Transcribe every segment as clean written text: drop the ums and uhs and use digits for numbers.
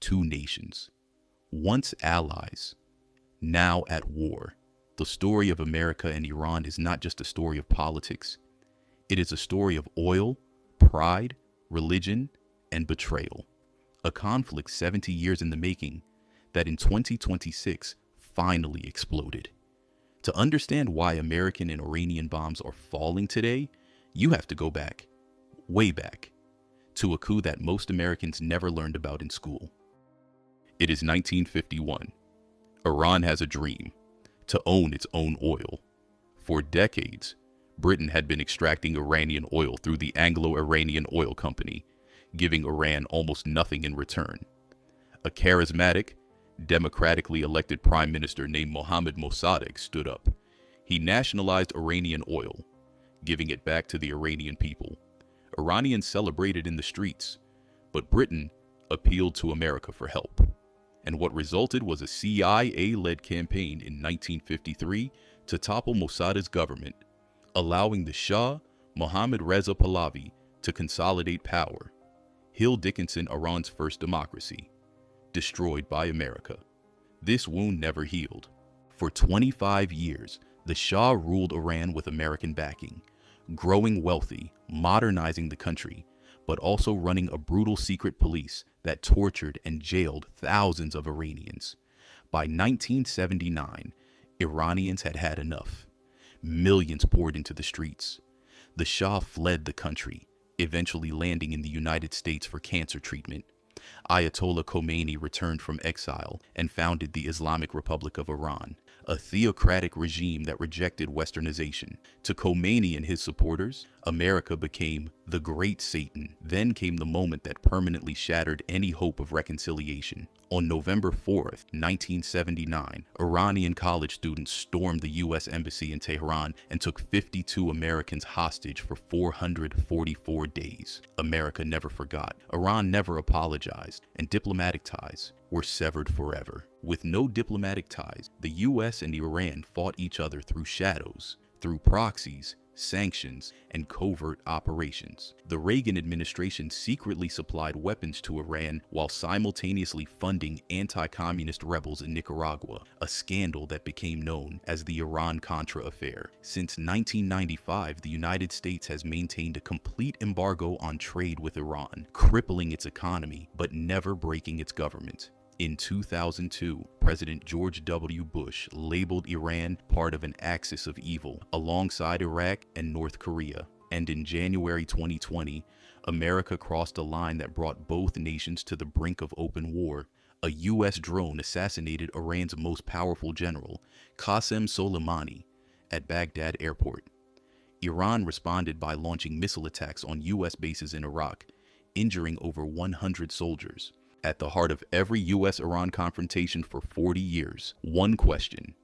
two nations, once allies, now at war. The story of America and Iran is not just a story of politics. It is a story of oil, pride, religion, and betrayal. A conflict 70 years in the making that in 2026 finally exploded. To understand why American and Iranian bombs are falling today, you have to go back, way back, to a coup that most Americans never learned about in school. It is 1951. Iran has a dream to own its own oil. For decades, Britain had been extracting Iranian oil through the Anglo-Iranian Oil Company, giving Iran almost nothing in return. A charismatic, democratically elected prime minister named Mohammad Mossadegh stood up. He nationalized Iranian oil, giving it back to the Iranian people. Iranians celebrated in the streets, but Britain appealed to America for help. And what resulted was a CIA-led campaign in 1953 to topple Mossadegh's government, allowing the Shah, Mohammad Reza Pahlavi, to consolidate power. Hill Dickinson, Iran's first democracy, destroyed by America. This wound never healed. For 25 years, the Shah ruled Iran with American backing, growing wealthy, modernizing the country, but also running a brutal secret police that tortured and jailed thousands of Iranians. By 1979, Iranians had had enough. Millions poured into the streets. The Shah fled the country, eventually landing in the United States for cancer treatment. Ayatollah Khomeini returned from exile and founded the Islamic Republic of Iran, a theocratic regime that rejected Westernization. To Khomeini and his supporters, America became the Great Satan. Then came the moment that permanently shattered any hope of reconciliation. On November 4th, 1979, Iranian college students stormed the U.S. Embassy in Tehran and took 52 Americans hostage for 444 days. America never forgot. Iran never apologized, and diplomatic ties were severed forever. With no diplomatic ties, the U.S. and Iran fought each other through shadows, through proxies, sanctions, and covert operations. The Reagan administration secretly supplied weapons to Iran while simultaneously funding anti-communist rebels in Nicaragua, a scandal that became known as the Iran-Contra affair. Since 1995, the United States has maintained a complete embargo on trade with Iran, crippling its economy but never breaking its government. In 2002, President George W. Bush labeled Iran part of an axis of evil, alongside Iraq and North Korea. And in January 2020, America crossed a line that brought both nations to the brink of open war. A U.S. drone assassinated Iran's most powerful general, Qasem Soleimani, at Baghdad airport. Iran responded by launching missile attacks on U.S. bases in Iraq, injuring over 100 soldiers. At the heart of every U.S.-Iran confrontation for 40 years, one question: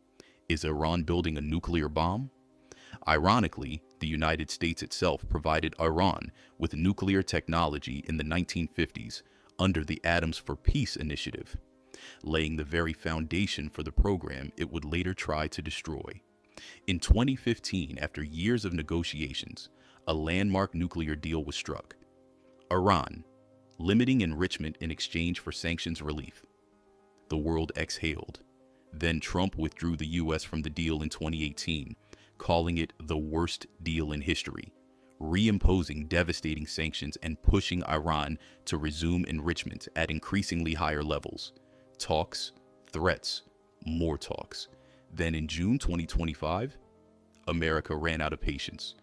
is Iran building a nuclear bomb? Ironically, the United States itself provided Iran with nuclear technology in the 1950s under the Atoms for Peace initiative, laying the very foundation for the program it would later try to destroy. In 2015, after years of negotiations, a landmark nuclear deal was struck. Iran, limiting enrichment in exchange for sanctions relief. The world exhaled. Then Trump withdrew the U.S. from the deal in 2018, calling it the worst deal in history, reimposing devastating sanctions and pushing Iran to resume enrichment at increasingly higher levels. Talks, threats, more talks. Then in June 2025, America ran out of patience.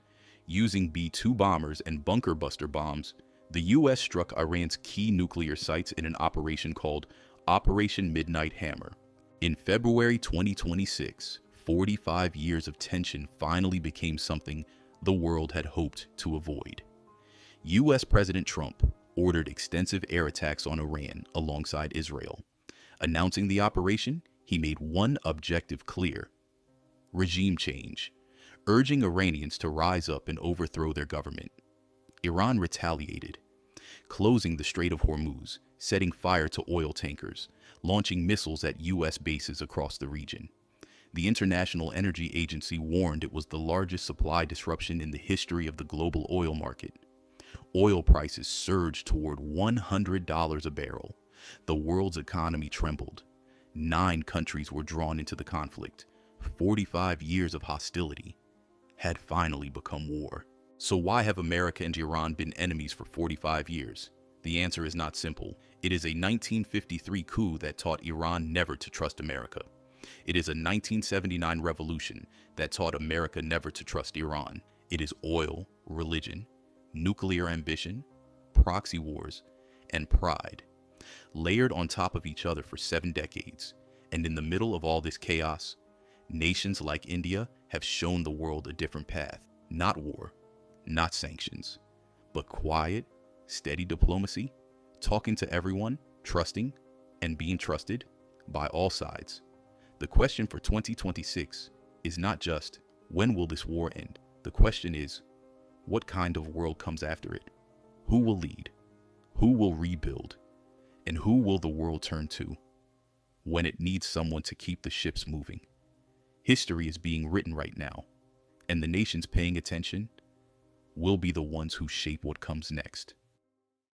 Using B-2 bombers and bunker buster bombs, the U.S. struck Iran's key nuclear sites in an operation called Operation Midnight Hammer. In February 2026, 45 years of tension finally became something the world had hoped to avoid. U.S. President Trump ordered extensive air attacks on Iran alongside Israel. Announcing the operation, he made one objective clear: regime change, urging Iranians to rise up and overthrow their government. Iran retaliated, closing the Strait of Hormuz, setting fire to oil tankers, launching missiles at U.S. bases across the region. The International Energy Agency warned it was the largest supply disruption in the history of the global oil market. Oil prices surged toward $100 a barrel, The world's economy trembled. 9 countries were drawn into the conflict. 45 years of hostility had finally become war. So why have America and Iran been enemies for 45 years? The answer is not simple. It is a 1953 coup that taught Iran never to trust America. It is a 1979 revolution that taught America never to trust Iran. It is oil, religion, nuclear ambition, proxy wars, and pride, layered on top of each other for 7 decades. And in the middle of all this chaos, nations like India have shown the world a different path. Not war, not sanctions, but quiet, steady diplomacy, talking to everyone, trusting, and being trusted by all sides. The question for 2026 is not just, when will this war end? The question is, what kind of world comes after it? Who will lead? Who will rebuild? And who will the world turn to when it needs someone to keep the ships moving? History is being written right now, and the nations paying attention will be the ones who shape what comes next.